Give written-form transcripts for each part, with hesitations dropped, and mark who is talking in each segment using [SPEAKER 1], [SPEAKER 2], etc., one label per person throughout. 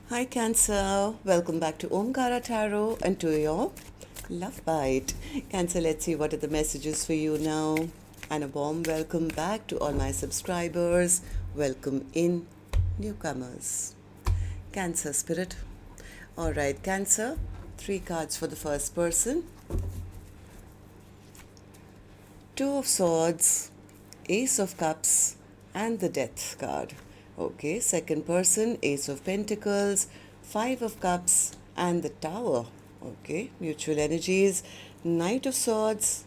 [SPEAKER 1] Hi Cancer, welcome back to Omkaratarot and to your Love Bite. Cancer, let's see what are the messages for you now. And a warm welcome back to all my subscribers. Welcome in newcomers. Cancer Spirit. Alright, Cancer, 3 cards for the first person. 2 of Swords, Ace of Cups and the Death card. Okay, second person, Ace of Pentacles, 5 of Cups and the Tower. Okay, mutual energies, Knight of Swords,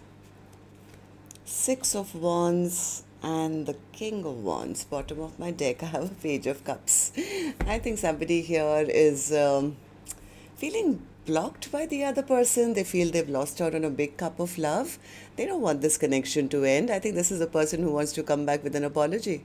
[SPEAKER 1] 6 of Wands and the King of Wands. Bottom of my deck, I have a Page of Cups. I think somebody here is feeling blocked by the other person. They feel they've lost out on a big cup of love. They don't want this connection to end. I think this is a person who wants to come back with an apology.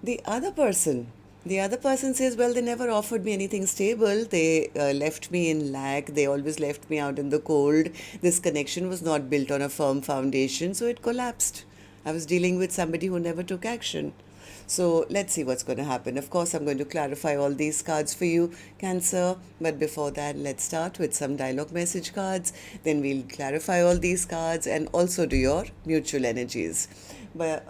[SPEAKER 1] The other person says, well, they never offered me anything stable. They left me in lack. They always left me out in the cold. This connection was not built on a firm foundation, so it collapsed. I was dealing with somebody who never took action. So let's see what's going to happen. Of course, I'm going to clarify all these cards for you, Cancer. But before that, let's start with some dialogue message cards. Then we'll clarify all these cards and also do your mutual energies. But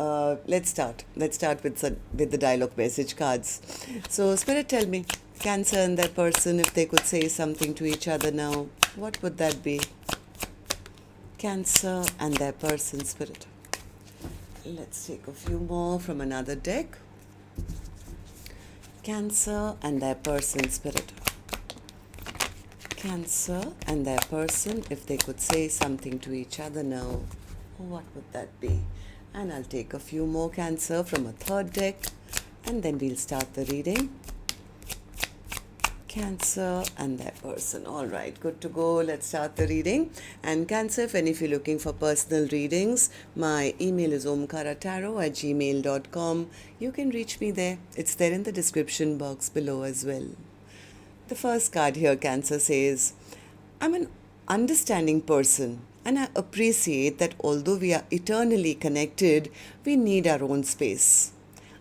[SPEAKER 1] let's start. Let's start with the dialogue message cards. So, Spirit, tell me, Cancer and that person, if they could say something to each other now, what would that be? Cancer and their person, Spirit. Let's take a few more from another deck. Cancer and their person, Spirit. Cancer and their person, if they could say something to each other now, what would that be? And I'll take a few more, Cancer, from a third deck, and then we'll start the reading. Cancer and their person. All right, good to go. Let's start the reading. And Cancer, if you're looking for personal readings, my email is omkaratarot@gmail.com. You can reach me there. It's there in the description box below as well. The first card here, Cancer, says, I'm an understanding person, and I appreciate that although we are eternally connected, we need our own space.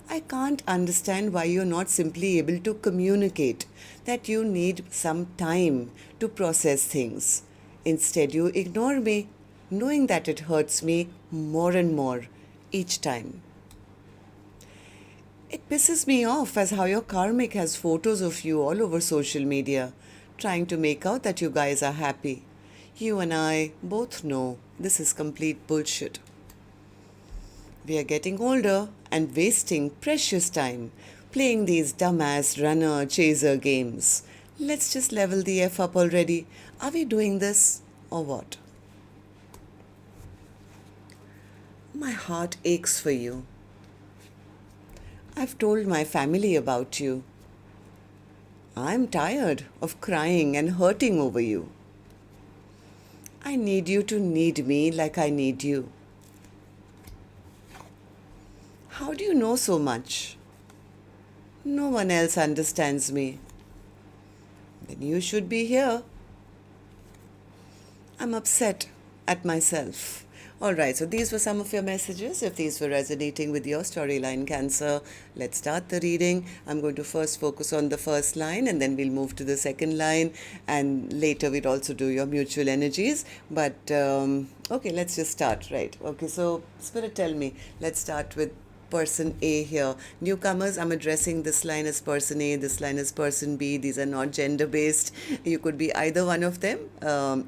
[SPEAKER 1] I can't understand why you're not simply able to communicate that you need some time to process things. Instead, you ignore me, knowing that it hurts me more and more each time. It pisses me off as how your karmic has photos of you all over social media, trying to make out that you guys are happy. You and I both know this is complete bullshit. We are getting older and wasting precious time playing these dumbass runner-chaser games. Let's just level the F up already. Are we doing this or what? My heart aches for you. I've told my family about you. I'm tired of crying and hurting over you. I need you to need me like I need you. How do you know so much? No one else understands me. Then you should be here. I'm upset at myself. Alright, so these were some of your messages. If these were resonating with your storyline, Cancer, let's start the reading. I'm going to first focus on the first line and then we'll move to the second line, and later we'll also do your mutual energies. But okay, let's just start, right? Okay, so Spirit, tell me, let's start with person A here. Newcomers, I'm addressing this line as person A, this line as person B. These are not gender based. You could be either one of them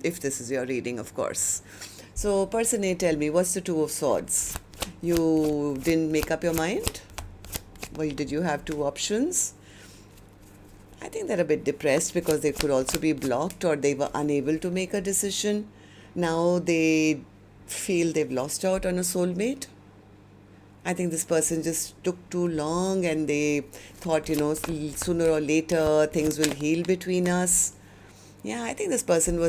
[SPEAKER 1] if this is your reading, of course. So person A, tell me, what's the Two of Swords? You didn't make up your mind? Or did you have 2 options? I think they're a bit depressed because they could also be blocked or they were unable to make a decision. Now they feel they've lost out on a soulmate. I think this person just took too long and they thought, sooner or later things will heal between us. Yeah, I think this person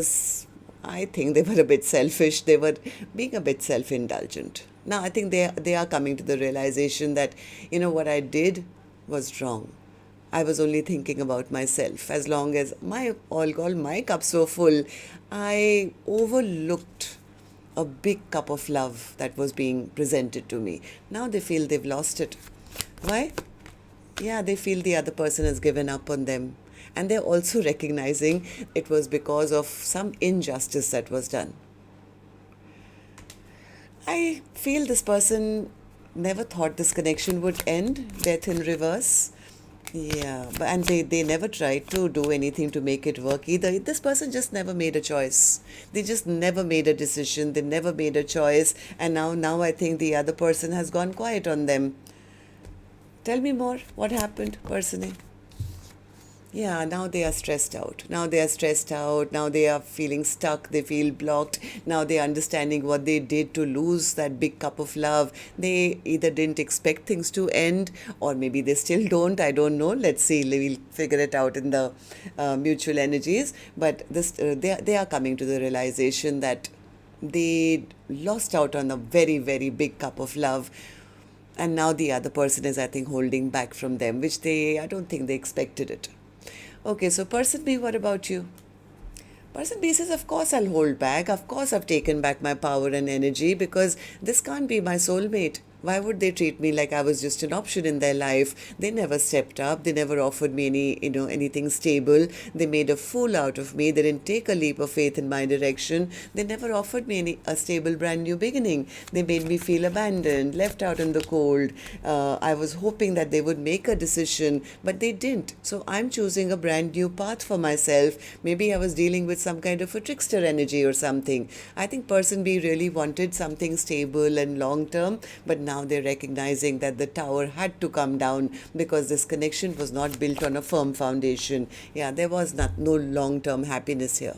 [SPEAKER 1] I think they were a bit selfish. They were being a bit self-indulgent. Now, I think they are coming to the realization that, what I did was wrong. I was only thinking about myself. As long as all my cups were full, I overlooked a big cup of love that was being presented to me. Now they feel they've lost it. Why? Yeah, they feel the other person has given up on them. And they're also recognizing it was because of some injustice that was done. I feel this person never thought this connection would end, death in reverse. Yeah, but and they never tried to do anything to make it work either. This person just never made a choice. They just never made a decision. They never made a choice. And now I think the other person has gone quiet on them. Tell me more. What happened, personally? Yeah, now they are stressed out. Now they are stressed out. Now they are feeling stuck. They feel blocked. Now they are understanding what they did to lose that big cup of love. They either didn't expect things to end, or maybe they still don't. I don't know. Let's see. We'll figure it out in the mutual energies. But they are coming to the realization that they lost out on a very, very big cup of love, and now the other person is, I think, holding back from them, which I don't think they expected it. Okay, so person B, what about you? Person B says, of course I'll hold back. Of course I've taken back my power and energy, because this can't be my soulmate. Why would they treat me like I was just an option in their life? They never stepped up. They never offered me anything stable. They made a fool out of me. They didn't take a leap of faith in my direction. They never offered me a stable, brand new beginning. They made me feel abandoned, left out in the cold. I was hoping that they would make a decision, but they didn't. So I'm choosing a brand new path for myself. Maybe I was dealing with some kind of a trickster energy or something. I think person B really wanted something stable and long term, but now they're recognizing that the tower had to come down because this connection was not built on a firm foundation. Yeah, there was no long-term happiness here.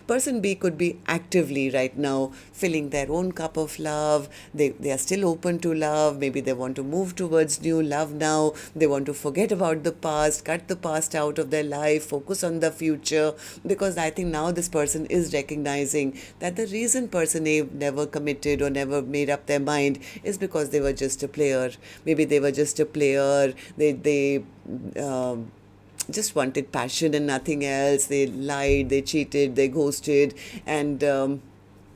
[SPEAKER 1] Person B could be actively right now filling their own cup of love. They are still open to love. Maybe they want to move towards new love now. They want to forget about the past, cut the past out of their life, focus on the future. Because I think now this person is recognizing that the reason person A never committed or never made up their mind is because they were just a player. Maybe they were just a player. They just wanted passion and nothing else. They lied, they cheated, they ghosted, and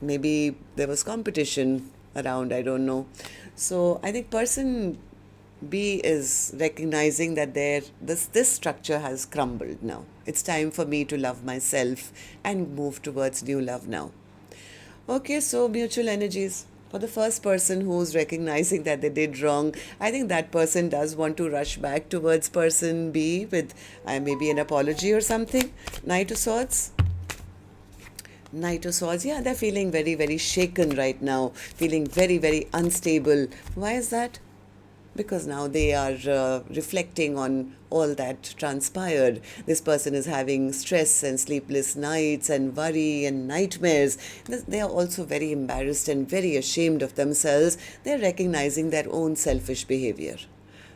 [SPEAKER 1] maybe there was competition around, I don't know. So I think person B is recognizing that this structure has crumbled now. It's time for me to love myself and move towards new love now. Okay, so mutual energies. For the first person who's recognizing that they did wrong, I think that person does want to rush back towards person B with maybe an apology or something. Knight of Swords. Knight of Swords, yeah, they're feeling very, very shaken right now, feeling very, very unstable. Why is that? Because now they are reflecting on all that transpired. This person is having stress and sleepless nights and worry and nightmares. They are also very embarrassed and very ashamed of themselves. They're recognizing their own selfish behavior.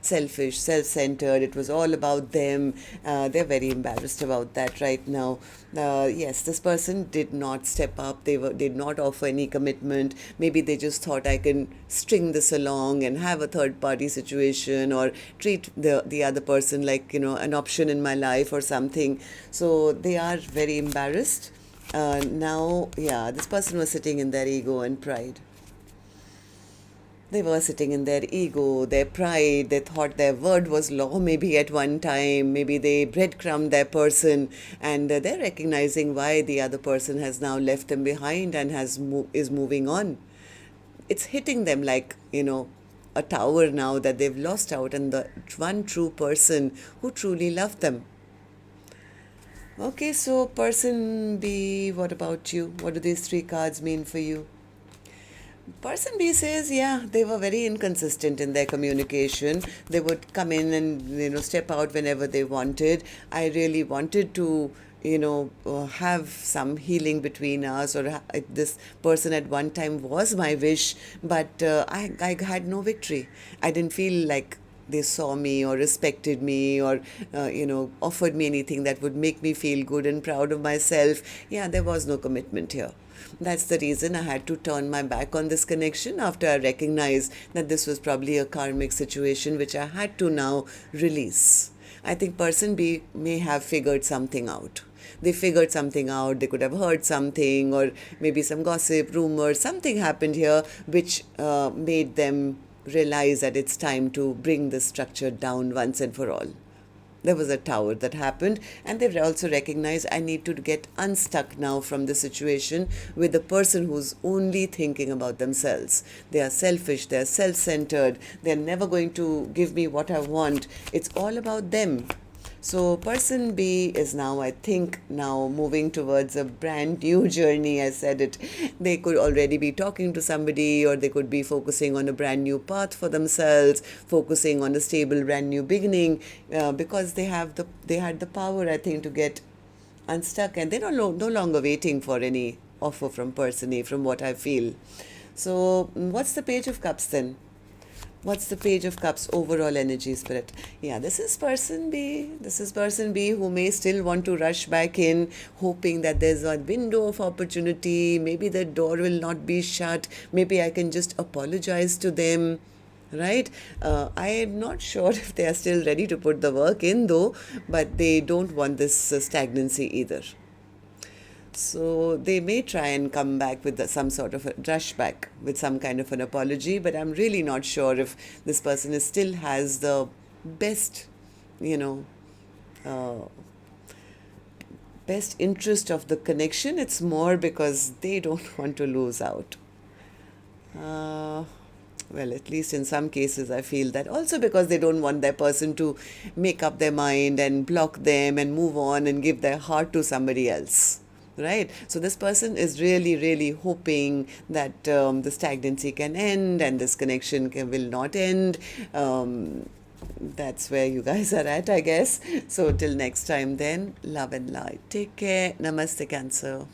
[SPEAKER 1] Selfish, self-centered. It was all about them. They're very embarrassed about that right now. Yes, this person did not step up. They did not offer any commitment. Maybe they just thought I can string this along and have a third-party situation or treat the other person like an option in my life or something. So they are very embarrassed. Now, yeah, this person was sitting in their ego and pride. They were sitting in their ego, their pride. They thought their word was law maybe at one time. Maybe they breadcrumbed their person, and they're recognizing why the other person has now left them behind and is moving on. It's hitting them like, a tower now that they've lost out on the one true person who truly loved them. Okay, so person B, what about you? What do these three cards mean for you? Person B says, yeah, they were very inconsistent in their communication. They would come in and, step out whenever they wanted. I really wanted to, have some healing between us, or this person at one time was my wish, but I had no victory. I didn't feel like they saw me or respected me or, offered me anything that would make me feel good and proud of myself. Yeah, there was no commitment here. That's the reason I had to turn my back on this connection after I recognized that this was probably a karmic situation which I had to now release. I think person B may have figured something out. They figured something out. They could have heard something, or maybe some gossip, rumor, something happened here which made them realize that it's time to bring the structure down once and for all. There was a tower that happened, and they also recognized, I need to get unstuck now from the situation with the person who's only thinking about themselves. They are selfish, they are self-centered, they're never going to give me what I want. It's all about them. So person B is now, I think, now moving towards a brand new journey. I said it. They could already be talking to somebody, or they could be focusing on a brand new path for themselves, focusing on a stable brand new beginning, because they had the power, I think, to get unstuck, and they're no longer waiting for any offer from person A, from what I feel. So what's the Page of Cups then? What's the Page of Cups overall energy, Spirit? Yeah, this is person B. This is person B who may still want to rush back in, hoping that there's a window of opportunity. Maybe the door will not be shut. Maybe I can just apologize to them, right? I am not sure if they are still ready to put the work in, though, but they don't want this stagnancy either. So they may try and come back with some sort of a rush back with some kind of an apology, but I'm really not sure if this person still has the best, best interest of the connection. It's more because they don't want to lose out. Well, at least in some cases, I feel that also because they don't want their person to make up their mind and block them and move on and give their heart to somebody else. Right? So this person is really, really hoping that the stagnancy can end and this connection will not end. That's where you guys are at, I guess. So till next time then, love and light. Take care. Namaste, Cancer.